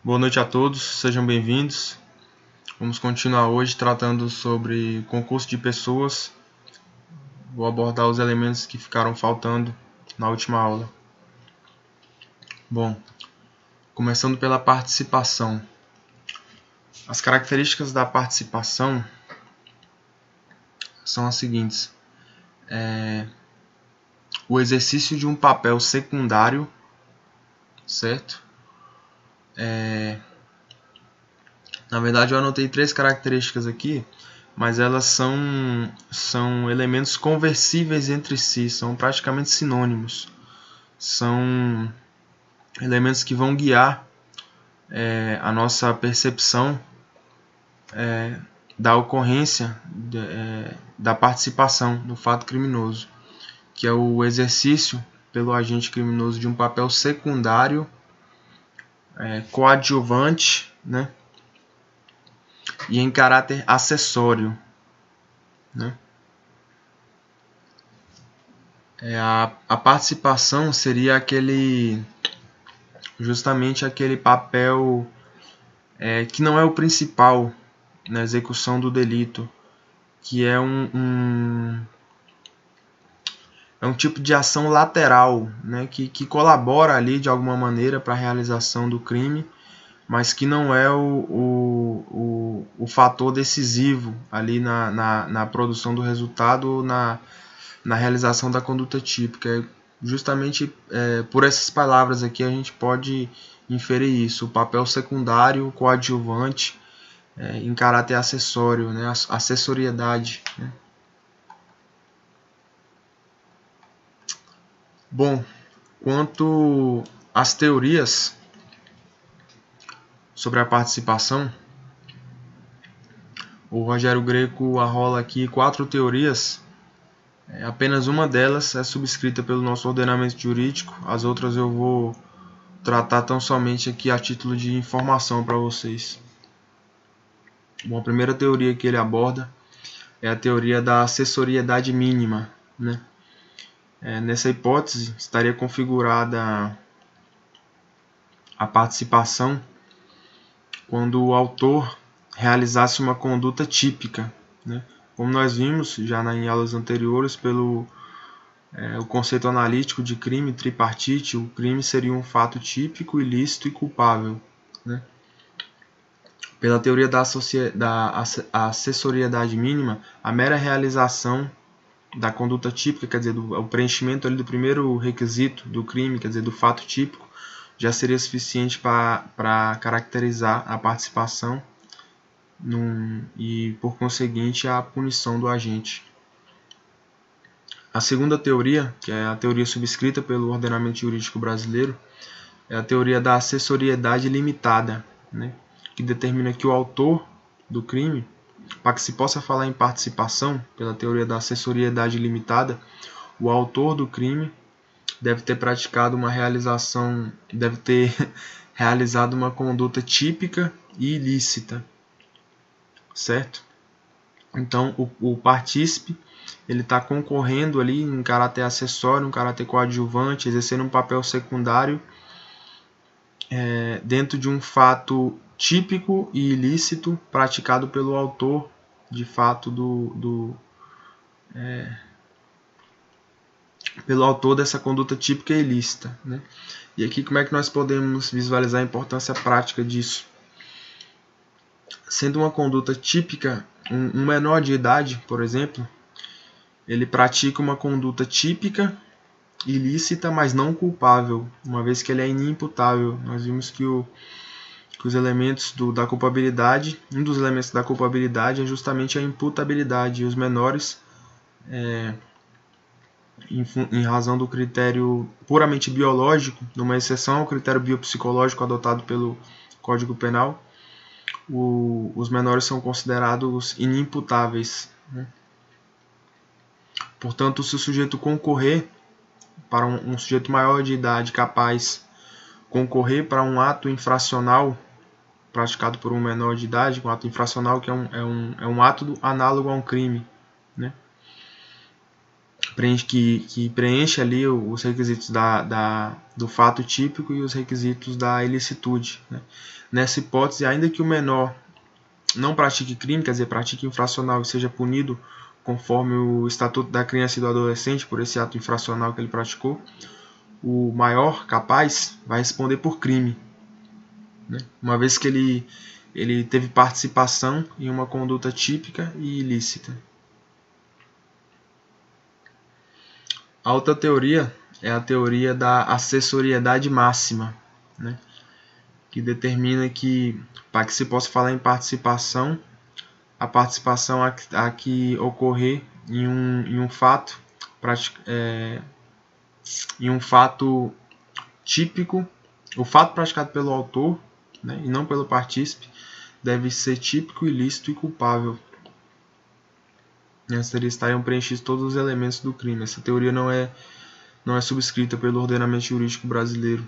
Boa noite a todos, sejam bem-vindos. Vamos continuar hoje tratando sobre concurso de pessoas. Vou abordar os elementos que ficaram faltando na última aula. Bom, começando pela participação. As características da participação são as seguintes. O exercício de um papel secundário, certo? Na verdade, eu anotei 3 características aqui, mas elas são elementos conversíveis entre si, são praticamente sinônimos. São elementos que vão guiar a nossa percepção da ocorrência da participação no fato criminoso, que é o exercício pelo agente criminoso de um papel secundário, coadjuvante, né? E em caráter acessório, né? A participação seria justamente aquele papel que não é o principal na execução do delito, que é um tipo de ação lateral, né? que colabora ali de alguma maneira para a realização do crime, mas que não é o fator decisivo ali na produção do resultado, na realização da conduta típica. Justamente por essas palavras aqui a gente pode inferir isso, o papel secundário, coadjuvante, em caráter acessório, né? Assessoriedade, né? Bom, quanto às teorias sobre a participação, o Rogério Greco arrola aqui 4 teorias. Apenas uma delas é subscrita pelo nosso ordenamento jurídico, as outras eu vou tratar tão somente aqui a título de informação para vocês. Bom, a primeira teoria que ele aborda é a teoria da assessoriedade mínima, né? Nessa hipótese, estaria configurada a participação quando o autor realizasse uma conduta típica, né? Como nós vimos já em aulas anteriores, pelo o conceito analítico de crime tripartite, o crime seria um fato típico, ilícito e culpável, né? Pela teoria da assessoriedade mínima, a mera realização da conduta típica, quer dizer, o preenchimento ali do primeiro requisito do crime, quer dizer, do fato típico, já seria suficiente para caracterizar a participação e, por conseguinte, a punição do agente. A segunda teoria, que é a teoria subscrita pelo ordenamento jurídico brasileiro, é a teoria da assessoriedade limitada, né? Que determina que o autor do crime, para que se possa falar em participação, pela teoria da assessoriedade limitada, o autor do crime deve ter praticado uma realização, deve ter realizado uma conduta típica e ilícita, certo? Então, o partícipe, ele está concorrendo ali em caráter acessório, em caráter coadjuvante, exercendo um papel secundário dentro de um fato típico e ilícito praticado pelo autor, de fato, pelo autor dessa conduta típica e ilícita, né? E aqui como é que nós podemos visualizar a importância prática disso? Sendo uma conduta típica, um menor de idade, por exemplo, ele pratica uma conduta típica, ilícita, mas não culpável, uma vez que ele é inimputável. Nós vimos que os elementos da culpabilidade, um dos elementos da culpabilidade é justamente a imputabilidade, e os menores, em razão do critério puramente biológico, numa exceção ao critério biopsicológico adotado pelo Código Penal, os menores são considerados inimputáveis, né? Portanto, se o sujeito concorrer para um sujeito maior de idade capaz concorrer para um ato infracional praticado por um menor de idade, um ato infracional que é um ato análogo a um crime, né? que preenche ali os requisitos do fato típico e os requisitos da ilicitude, né? Nessa hipótese, ainda que o menor não pratique crime, quer dizer, pratique infracional e seja punido conforme o Estatuto da Criança e do Adolescente por esse ato infracional que ele praticou, o maior capaz vai responder por crime, né? Uma vez que ele teve participação em uma conduta típica e ilícita. A outra teoria é a teoria da acessoriedade máxima, né? Que determina que, para que se possa falar em participação, a participação há que ocorrer em um fato típico, o fato praticado pelo autor, né, e não pelo partícipe, deve ser típico, ilícito e culpável. Estariam preenchidos todos os elementos do crime. Essa teoria não é subscrita pelo ordenamento jurídico brasileiro.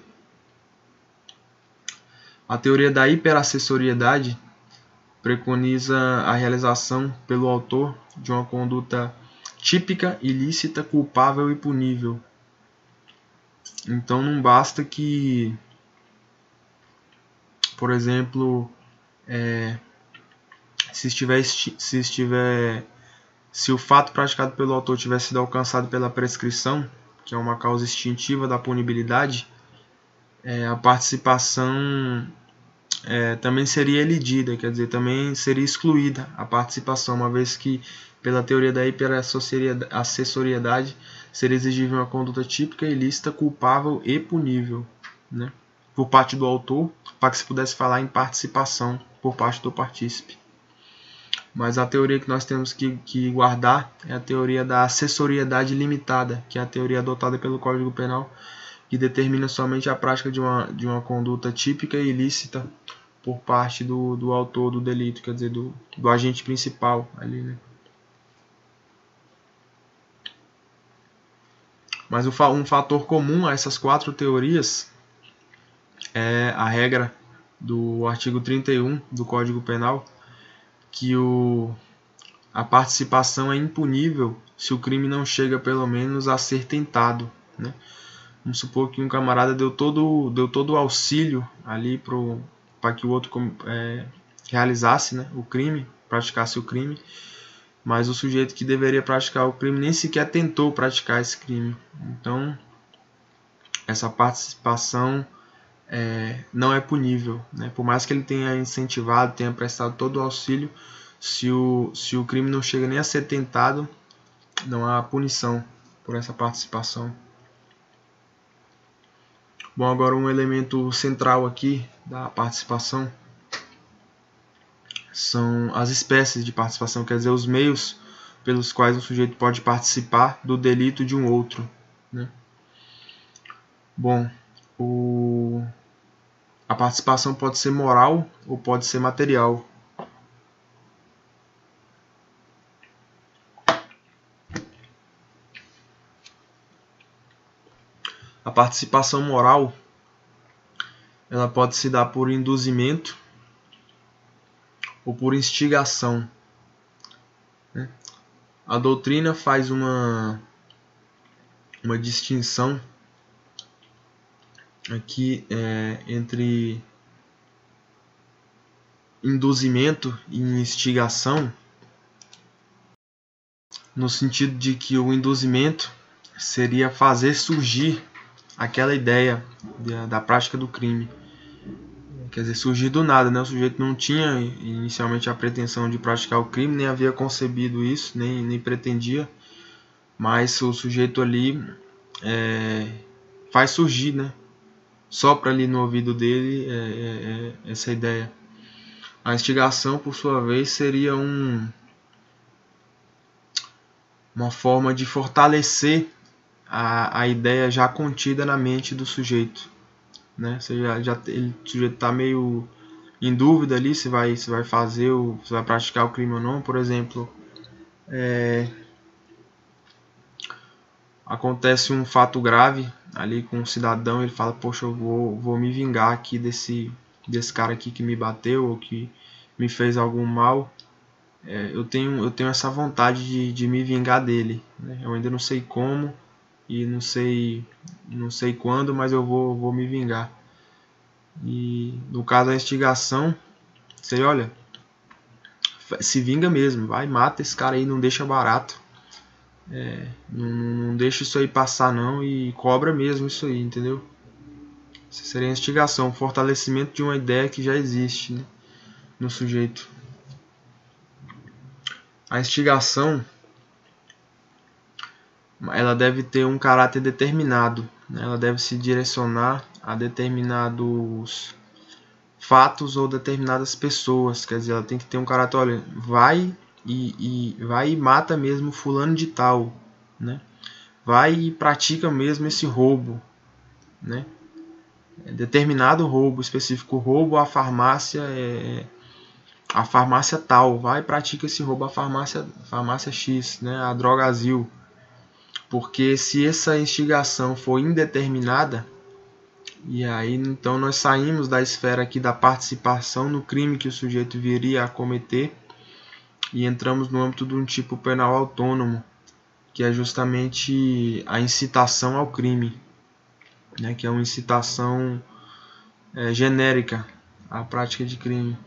A teoria da hiperacessoriedade preconiza a realização pelo autor de uma conduta típica, ilícita, culpável e punível. Então não basta que, por exemplo, se o fato praticado pelo autor tivesse sido alcançado pela prescrição, que é uma causa extintiva da punibilidade, a participação também seria elidida, quer dizer, também seria excluída a participação, uma vez que, pela teoria da hiperacessoriedade, seria exigível uma conduta típica, ilícita, culpável e punível, né, por parte do autor, para que se pudesse falar em participação por parte do partícipe. Mas a teoria que nós temos que guardar é a teoria da acessoriedade limitada, que é a teoria adotada pelo Código Penal, que determina somente a prática de uma conduta típica e ilícita por parte do autor do delito, quer dizer, do agente principal ali, né? Mas um fator comum a essas quatro teorias é a regra do artigo 31 do Código Penal, que a participação é impunível se o crime não chega pelo menos a ser tentado, né? Vamos supor que um camarada deu todo o auxílio ali para que o outro realizasse, né, o crime, praticasse o crime, mas o sujeito que deveria praticar o crime nem sequer tentou praticar esse crime. Então, essa participação não é punível, né? Por mais que ele tenha incentivado, tenha prestado todo o auxílio, se o crime não chega nem a ser tentado, não há punição por essa participação. Bom, agora um elemento central aqui da participação são as espécies de participação, quer dizer, os meios pelos quais um sujeito pode participar do delito de um outro, né? Bom, a participação pode ser moral ou pode ser material. A participação moral, ela pode se dar por induzimento ou por instigação, né? A doutrina faz uma distinção aqui entre induzimento e instigação, no sentido de que o induzimento seria fazer surgir aquela ideia da prática do crime. Quer dizer, surgir do nada, né? O sujeito não tinha inicialmente a pretensão de praticar o crime, nem havia concebido isso, nem pretendia, mas o sujeito ali faz surgir, né? Sopra ali no ouvido dele essa ideia. A instigação, por sua vez, seria uma forma de fortalecer a ideia já contida na mente do sujeito, né? O sujeito está meio em dúvida ali se vai fazer se vai praticar o crime ou não. Por exemplo, acontece um fato grave ali com um cidadão, ele fala: poxa, eu vou me vingar aqui desse cara aqui que me bateu ou que me fez algum mal. eu tenho essa vontade de me vingar dele, né? Eu ainda não sei como e não sei quando, mas eu vou me vingar. E no caso da instigação, você olha, se vinga mesmo, vai, mata esse cara aí, não deixa barato. Não deixa isso aí passar não e cobra mesmo isso aí, entendeu? Isso seria a instigação, fortalecimento de uma ideia que já existe, né, no sujeito. A instigação, ela deve ter um caráter determinado, né? Ela deve se direcionar a determinados fatos ou determinadas pessoas. Quer dizer, ela tem que ter um caráter, olha, vai e mata mesmo fulano de tal, né? Vai e pratica mesmo esse roubo, né? Determinado roubo específico, roubo à farmácia, a farmácia tal, vai e pratica esse roubo à farmácia X, né? A Drogazil. Porque se essa instigação for indeterminada, e aí então nós saímos da esfera aqui da participação no crime que o sujeito viria a cometer e entramos no âmbito de um tipo penal autônomo, que é justamente a incitação ao crime, né, que é uma incitação genérica à prática de crime.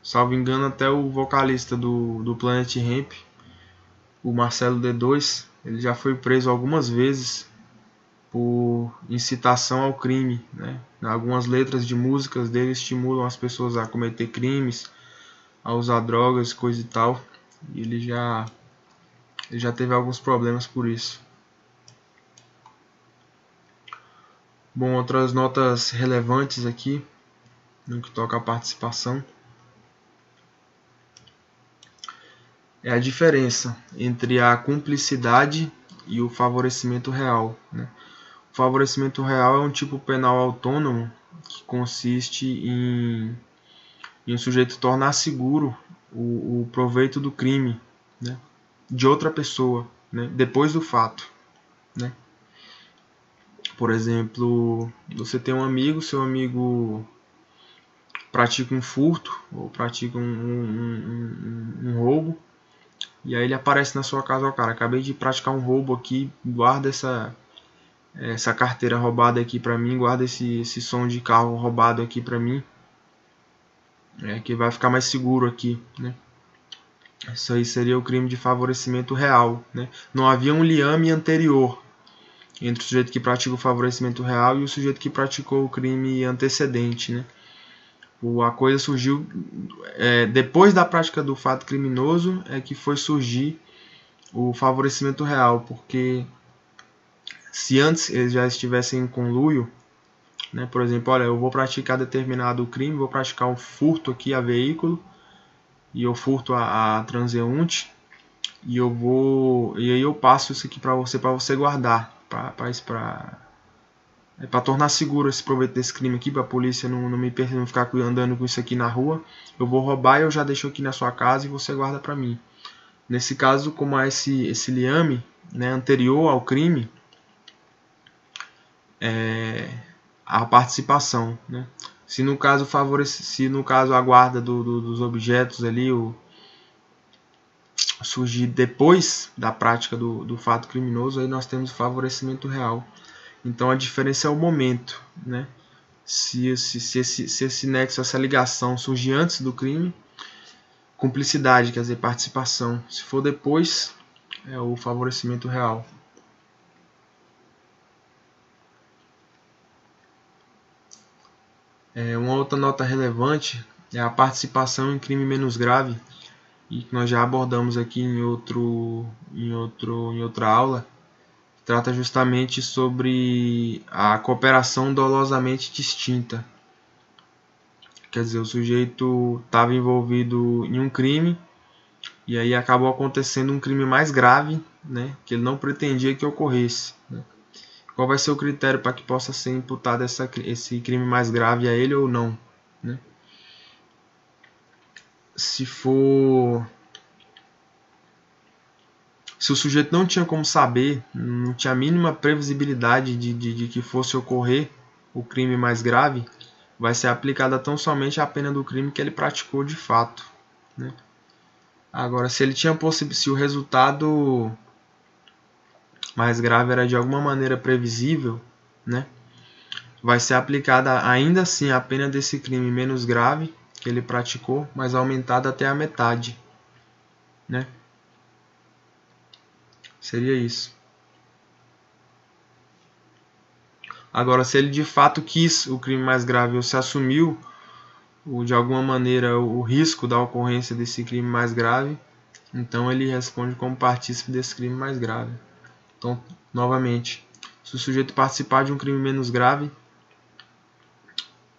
Salvo engano, até o vocalista do Planet Hemp, o Marcelo D2, ele já foi preso algumas vezes por incitação ao crime, né? Algumas letras de músicas dele estimulam as pessoas a cometer crimes, a usar drogas, coisa e tal. E ele já teve alguns problemas por isso. Bom, outras notas relevantes aqui no que toca à participação é a diferença entre a cumplicidade e o favorecimento real, né? O favorecimento real é um tipo penal autônomo que consiste em um sujeito tornar seguro o proveito do crime, né, de outra pessoa, né, depois do fato, né? Por exemplo, você tem um amigo, seu amigo pratica um furto ou pratica um roubo, e aí ele aparece na sua casa, ó, cara, acabei de praticar um roubo aqui, guarda essa carteira roubada aqui pra mim, guarda esse som de carro roubado aqui pra mim, que vai ficar mais seguro aqui, né? Isso aí seria o crime de favorecimento real, né? Não havia um liame anterior entre o sujeito que pratica o favorecimento real e o sujeito que praticou o crime antecedente, né? A coisa surgiu depois da prática do fato criminoso, é que foi surgir o favorecimento real, porque se antes eles já estivessem em conluio, né, por exemplo, olha, eu vou praticar determinado crime, vou praticar um furto aqui a veículo e eu furto a transeunte, e aí eu passo isso aqui para você guardar, para tornar seguro esse proveito desse crime aqui, para a polícia não ficar andando com isso aqui na rua. Eu vou roubar e eu já deixo aqui na sua casa e você guarda para mim. Nesse caso, como há esse liame, né, anterior ao crime, a participação, né? Se no caso a guarda dos objetos ali surgir depois da prática do fato criminoso, aí nós temos o favorecimento real. Então a diferença é o momento, né? Se esse nexo, essa ligação surgir antes do crime, cumplicidade, quer dizer, participação. Se for depois, é o favorecimento real. Uma outra nota relevante é a participação em crime menos grave, e que nós já abordamos aqui em outra aula. Trata justamente sobre a cooperação dolosamente distinta. Quer dizer, o sujeito estava envolvido em um crime e aí acabou acontecendo um crime mais grave, né, que ele não pretendia que ocorresse, né? Qual vai ser o critério para que possa ser imputado esse crime mais grave a ele ou não, né? Se o sujeito não tinha como saber, não tinha a mínima previsibilidade de que fosse ocorrer o crime mais grave, vai ser aplicada tão somente a pena do crime que ele praticou de fato, né? Agora, se ele tinha se o resultado mais grave era de alguma maneira previsível, né, vai ser aplicada ainda assim a pena desse crime menos grave que ele praticou, mas aumentada até a metade, né? Seria isso. Agora, se ele de fato quis o crime mais grave ou se assumiu de alguma maneira o risco da ocorrência desse crime mais grave, então ele responde como partícipe desse crime mais grave. Então, novamente, se o sujeito participar de um crime menos grave,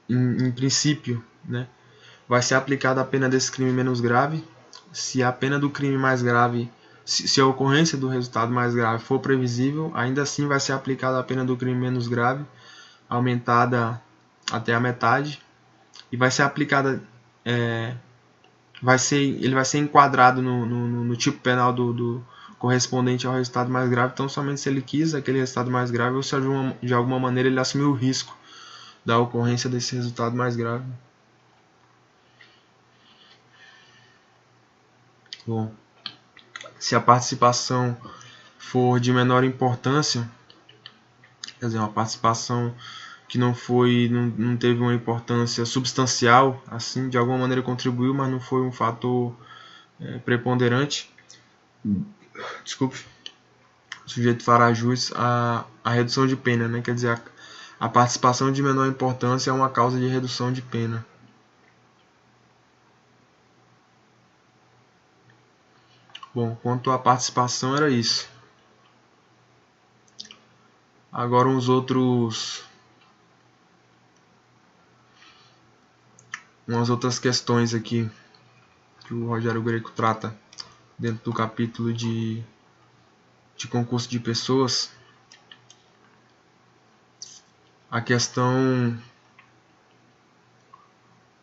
em princípio, né, vai ser aplicada a pena desse crime menos grave. Se a pena do crime mais grave, se a ocorrência do resultado mais grave for previsível, ainda assim vai ser aplicada a pena do crime menos grave, aumentada até a metade, e vai ser aplicada, ele vai ser enquadrado no tipo penal do correspondente ao resultado mais grave, então somente se ele quis aquele resultado mais grave ou se de alguma maneira ele assumiu o risco da ocorrência desse resultado mais grave. Bom, se a participação for de menor importância, quer dizer, uma participação que não teve uma importância substancial, assim, de alguma maneira contribuiu, mas não foi um fator preponderante, desculpe, o sujeito fará jus à redução de pena, né? Quer dizer, a participação de menor importância é uma causa de redução de pena. Bom, quanto à participação era isso. Agora umas outras questões aqui que o Rogério Greco trata dentro do capítulo de concurso de pessoas. A questão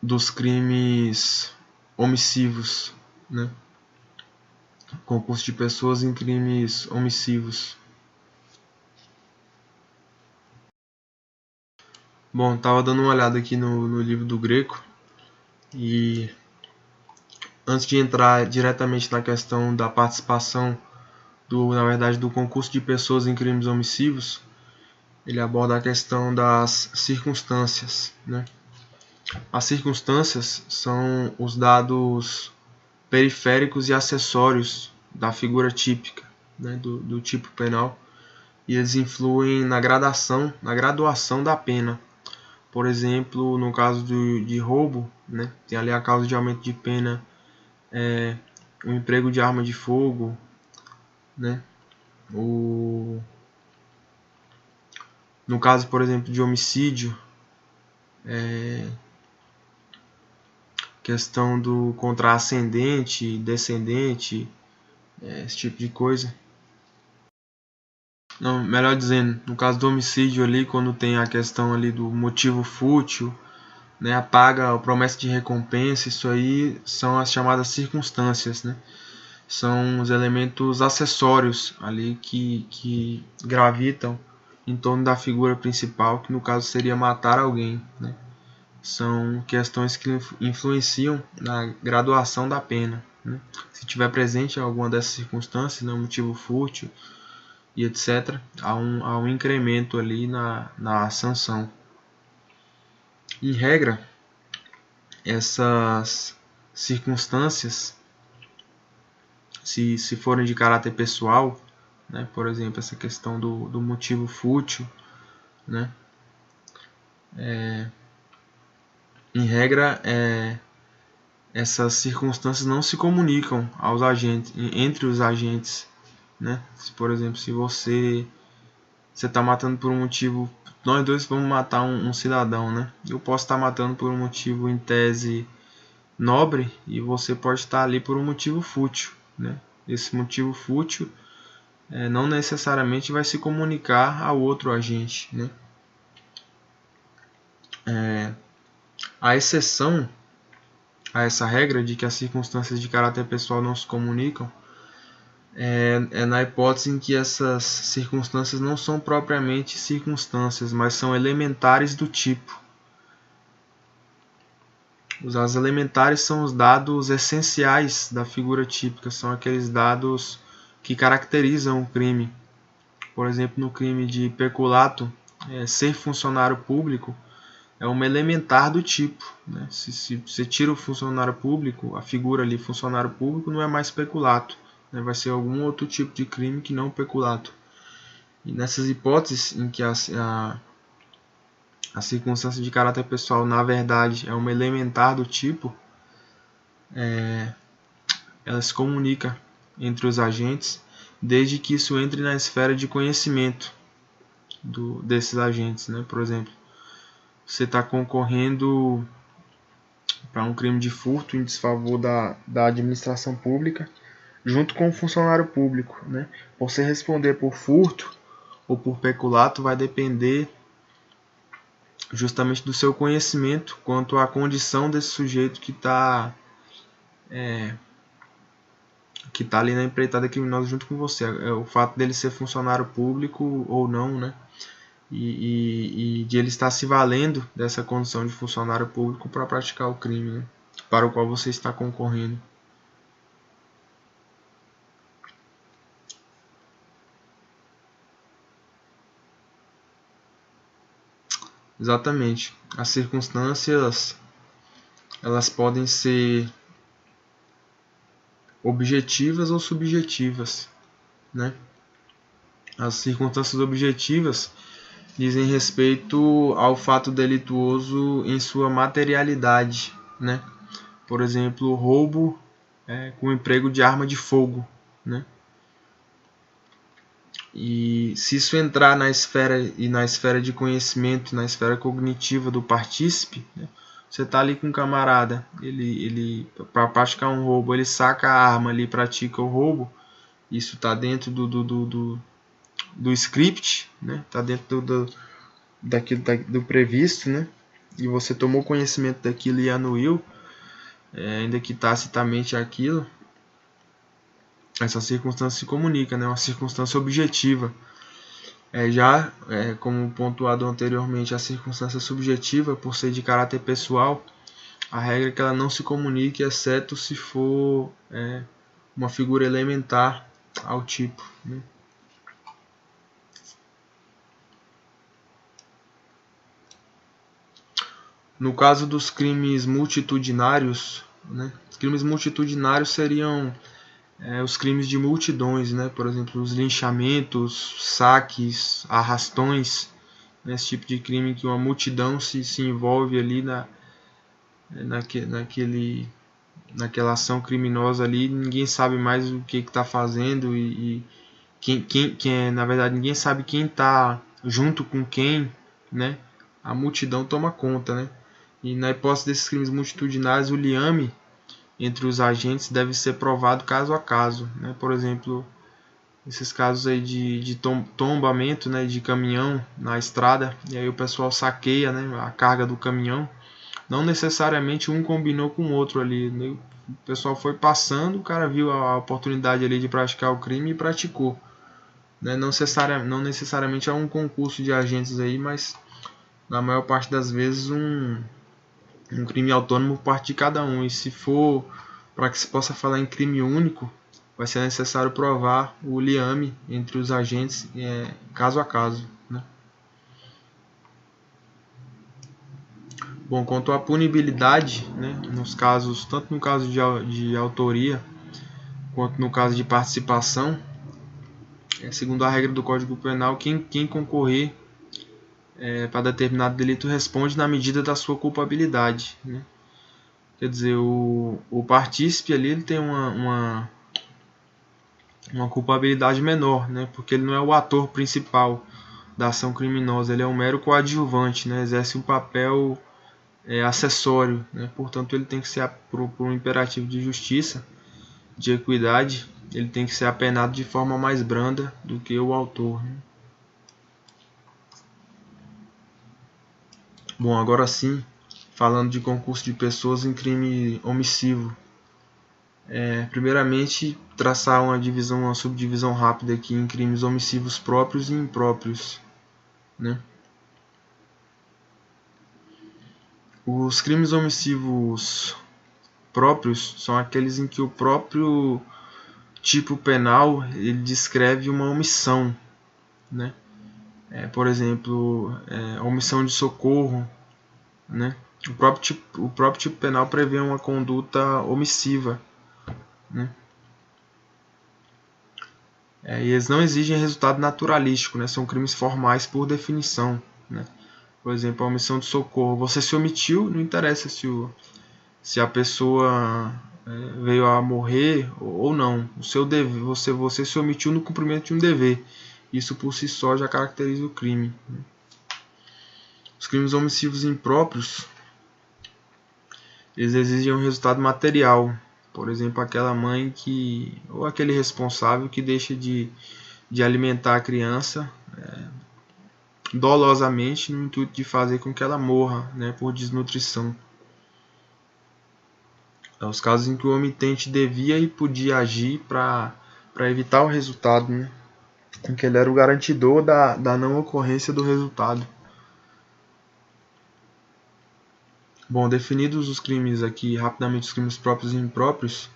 dos crimes omissivos, né? Concurso de pessoas em crimes omissivos. Bom, estava dando uma olhada aqui no livro do Greco e antes de entrar diretamente na questão da participação na verdade, do concurso de pessoas em crimes omissivos, ele aborda a questão das circunstâncias, né? As circunstâncias são os dados periféricos e acessórios da figura típica, né, do tipo penal, e eles influem na graduação da pena. Por exemplo, no caso de roubo, né, tem ali a causa de aumento de pena, o emprego de arma de fogo, né, no caso, por exemplo, de homicídio, questão do contraascendente, descendente, esse tipo de coisa. Não, melhor dizendo, no caso do homicídio ali, quando tem a questão ali do motivo fútil, né, a paga, a promessa de recompensa, isso aí são as chamadas circunstâncias, né? São os elementos acessórios ali que gravitam em torno da figura principal, que no caso seria matar alguém, né? São questões que influenciam na graduação da pena, né? Se tiver presente alguma dessas circunstâncias, né, motivo fútil e etc., há um incremento ali na sanção. Em regra, essas circunstâncias, se forem de caráter pessoal, né, por exemplo, essa questão do motivo fútil, né, em regra, essas circunstâncias não se comunicam aos agentes, entre os agentes, né? Por exemplo, se você está matando por um motivo, nós dois vamos matar um cidadão, né? Eu posso estar matando por um motivo em tese nobre e você pode estar ali por um motivo fútil, né? Esse motivo fútil não necessariamente vai se comunicar ao outro agente, né? A exceção a essa regra de que as circunstâncias de caráter pessoal não se comunicam é na hipótese em que essas circunstâncias não são propriamente circunstâncias, mas são elementares do tipo. Os dados elementares são os dados essenciais da figura típica, são aqueles dados que caracterizam o crime. Por exemplo, no crime de peculato, ser funcionário público é uma elementar do tipo, né? Se você tira o funcionário público, a figura ali funcionário público não é mais peculato, né? Vai ser algum outro tipo de crime que não peculato. E nessas hipóteses em que a circunstância de caráter pessoal na verdade é uma elementar do tipo, ela se comunica entre os agentes desde que isso entre na esfera de conhecimento desses agentes, né? Por exemplo, você está concorrendo para um crime de furto em desfavor da administração pública, junto com o funcionário público, né? Você responder por furto ou por peculato vai depender justamente do seu conhecimento quanto à condição desse sujeito que está ali na empreitada criminosa junto com você. O fato dele ser funcionário público ou não, né? E de ele estar se valendo dessa condição de funcionário público para praticar o crime, né? Para o qual você está concorrendo. Exatamente. As circunstâncias, elas podem ser objetivas ou subjetivas, né? As circunstâncias objetivas dizem respeito ao fato delituoso em sua materialidade, né? Por exemplo, roubo com emprego de arma de fogo, né? E se isso entrar na esfera de conhecimento, na esfera cognitiva do partícipe, né? Você está ali com um camarada, ele para praticar um roubo, ele saca a arma ali, pratica o roubo, isso está dentro do script, né? Está dentro do previsto, né? E você tomou conhecimento daquilo e anuiu, ainda que tacitamente aquilo, essa circunstância se comunica, né? Uma circunstância objetiva. Como pontuado anteriormente, a circunstância subjetiva, por ser de caráter pessoal, a regra é que ela não se comunique, exceto se for uma figura elementar ao tipo, né? No caso dos crimes multitudinários, né? Os crimes multitudinários seriam os crimes de multidões, né? Por exemplo, os linchamentos, saques, arrastões, né? Esse tipo de crime que uma multidão se envolve ali naquela ação criminosa ali, ninguém sabe mais o que está fazendo e na verdade ninguém sabe quem está junto com quem, né? A multidão toma conta, né? E na hipótese desses crimes multitudinários, o liame entre os agentes deve ser provado caso a caso, né? Por exemplo, esses casos aí de tombamento, né, de caminhão na estrada, e aí o pessoal saqueia, né, a carga do caminhão. Não necessariamente um combinou com o outro ali, né? O pessoal foi passando, o cara viu a oportunidade ali de praticar o crime e praticou, né? Não necessariamente é um concurso de agentes aí, mas na maior parte das vezes um crime autônomo por parte de cada um. E se for para que se possa falar em crime único, vai ser necessário provar o liame entre os agentes caso a caso, né? Bom, quanto à punibilidade, né, nos casos, tanto no caso de autoria quanto no caso de participação, segundo a regra do Código Penal, quem concorrer para determinado delito responde na medida da sua culpabilidade, né? Quer dizer, o partícipe ali ele tem uma culpabilidade menor, né? Porque ele não é o ator principal da ação criminosa, ele é um mero coadjuvante, né? Exerce um papel acessório, né? Portanto, ele tem que ser, por um imperativo de justiça, de equidade, ele tem que ser apenado de forma mais branda do que o autor, né? Bom, agora sim, falando de concurso de pessoas em crime omissivo. Primeiramente, traçar uma subdivisão rápida aqui em crimes omissivos próprios e impróprios, né? Os crimes omissivos próprios são aqueles em que o próprio tipo penal ele descreve uma omissão, né? Por exemplo, omissão de socorro, né? O próprio tipo penal prevê uma conduta omissiva, né? E eles não exigem resultado naturalístico, né? São crimes formais por definição, né? Por exemplo, a omissão de socorro. Você se omitiu, não interessa se a pessoa veio a morrer ou não. O seu dever, você se omitiu no cumprimento de um dever. Isso por si só já caracteriza o crime, né? Os crimes omissivos impróprios, eles exigem um resultado material. Por exemplo, aquela mãe ou aquele responsável que deixa de alimentar a criança dolosamente no intuito de fazer com que ela morra, né, por desnutrição. Os casos em que o omitente devia e podia agir para evitar o resultado, né, em que ele era o garantidor da não ocorrência do resultado. Bom, definidos os crimes aqui, rapidamente os crimes próprios e impróprios,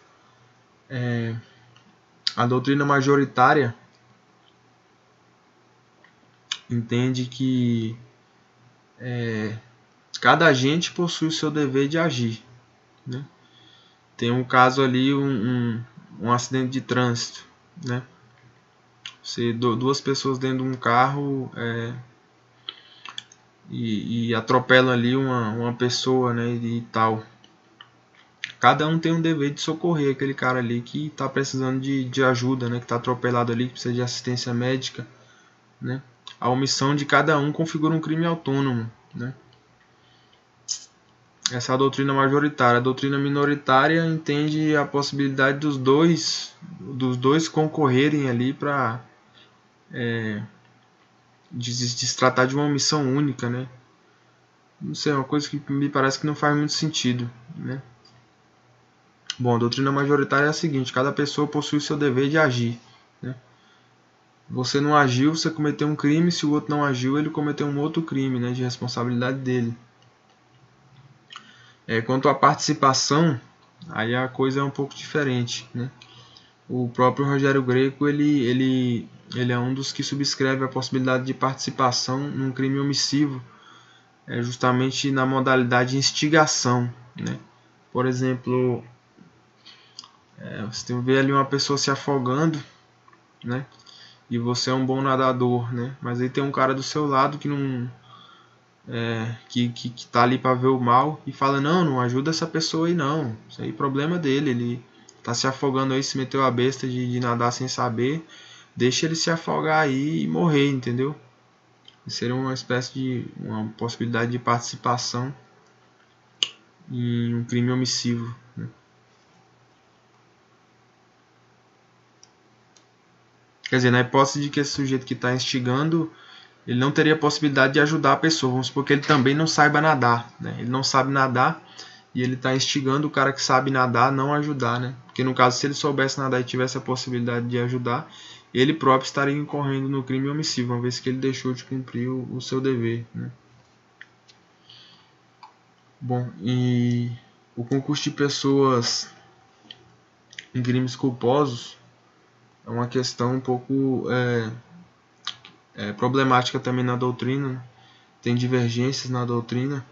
a doutrina majoritária entende que cada agente possui o seu dever de agir, né? Tem um caso ali, um acidente de trânsito, né? Duas pessoas dentro de um carro e atropelam ali uma pessoa, né, e tal. Cada um tem um dever de socorrer aquele cara ali que está precisando de ajuda, né, que está atropelado ali, que precisa de assistência médica, né? A omissão de cada um configura um crime autônomo, né? Essa é a doutrina majoritária. A doutrina minoritária entende a possibilidade dos dois concorrerem ali para de se tratar de uma omissão única, né? Não sei, é uma coisa que me parece que não faz muito sentido, né? Bom, a doutrina majoritária é a seguinte: cada pessoa possui o seu dever de agir, né? Você não agiu, você cometeu um crime. Se o outro não agiu, ele cometeu um outro crime, né, de responsabilidade dele. Quanto à participação, aí a coisa é um pouco diferente, né? O próprio Rogério Greco ele é um dos que subscreve a possibilidade de participação num crime omissivo, justamente na modalidade instigação, né? Por exemplo, você vê ali uma pessoa se afogando, né? E você é um bom nadador, né? Mas aí tem um cara do seu lado que não que tá ali para ver o mal e fala: não ajuda essa pessoa aí não, isso aí é problema dele, ele tá se afogando aí, se meteu a besta de nadar sem saber, deixa ele se afogar aí e morrer, entendeu? Seria uma espécie de uma possibilidade de participação em um crime omissivo, né? Quer dizer, na hipótese de que esse sujeito que está instigando, ele não teria possibilidade de ajudar a pessoa, vamos supor que ele também não saiba nadar, né? Ele não sabe nadar e ele está instigando o cara que sabe nadar a não ajudar, né? Porque no caso, se ele soubesse nadar e tivesse a possibilidade de ajudar, ele próprio estaria incorrendo no crime omissivo, uma vez que ele deixou de cumprir o seu dever, né? Bom, e o concurso de pessoas em crimes culposos é uma questão um pouco problemática também na doutrina, né? Tem divergências na doutrina,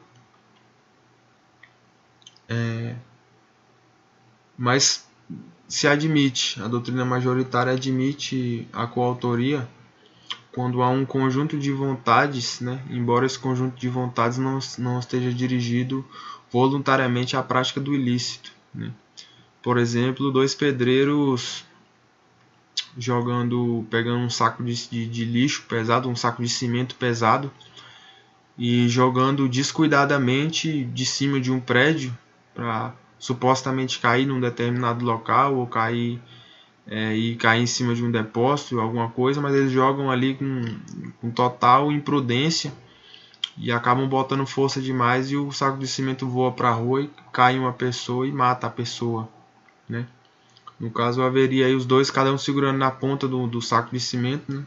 mas se admite, a doutrina majoritária admite a coautoria quando há um conjunto de vontades, né? Embora esse conjunto de vontades não esteja dirigido voluntariamente à prática do ilícito, né? Por exemplo, dois pedreiros pegando um saco de lixo pesado, um saco de cimento pesado, e jogando descuidadamente de cima de um prédio para supostamente cair num determinado local ou cair em cima de um depósito, alguma coisa, mas eles jogam ali com total imprudência e acabam botando força demais e o saco de cimento voa para a rua e cai uma pessoa e mata a pessoa, né? No caso, haveria aí os dois, cada um segurando na ponta do saco de cimento, né?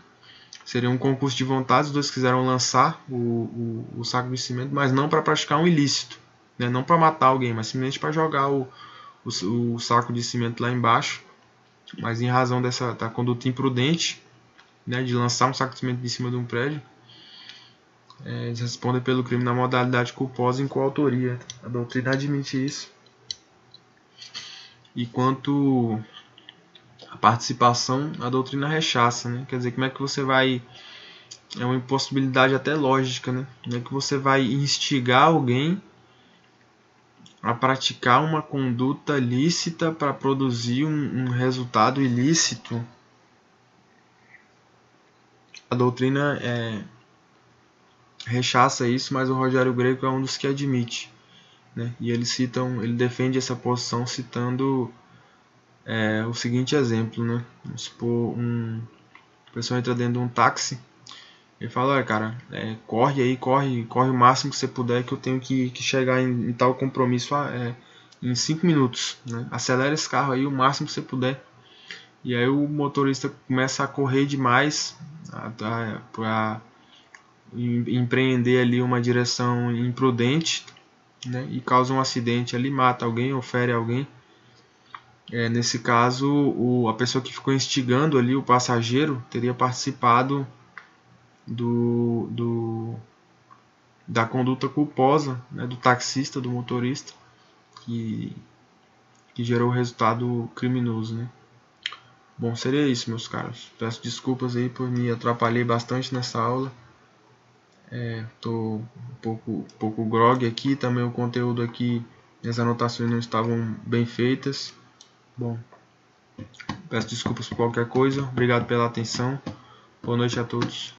Seria um concurso de vontades, os dois quiseram lançar o saco de cimento, mas não para praticar um ilícito, né? Não para matar alguém, mas simplesmente para jogar o saco de cimento lá embaixo. Mas em razão da conduta imprudente, né, de lançar um saco de cimento de cima de um prédio, eles respondem pelo crime na modalidade culposa em coautoria. A doutrina admite isso. E quanto à participação, a doutrina rechaça, né? Quer dizer, como é que você vai... É uma impossibilidade até lógica, né? Como é que você vai instigar alguém a praticar uma conduta lícita para produzir um resultado ilícito? A doutrina rechaça isso, mas o Rogério Greco é um dos que admite, né? E ele defende essa posição citando o seguinte exemplo, né? Vamos supor, a pessoa entra dentro de um táxi e fala: olha, cara, corre aí, corre o máximo que você puder, que eu tenho que chegar em tal compromisso em 5 minutos, né? Acelera esse carro aí o máximo que você puder. E aí o motorista começa a correr demais para empreender ali uma direção imprudente, né? E causa um acidente ali, mata alguém ou fere alguém. Nesse caso, a pessoa que ficou instigando ali, o passageiro, teria participado da conduta culposa, né, do taxista, do motorista, que gerou o resultado criminoso, né? Bom, seria isso, meus caros. Peço desculpas aí por me atrapalhei bastante nessa aula. Tô um pouco grog aqui, também o conteúdo aqui, as anotações não estavam bem feitas. Bom, peço desculpas por qualquer coisa. Obrigado pela atenção. Boa noite a todos.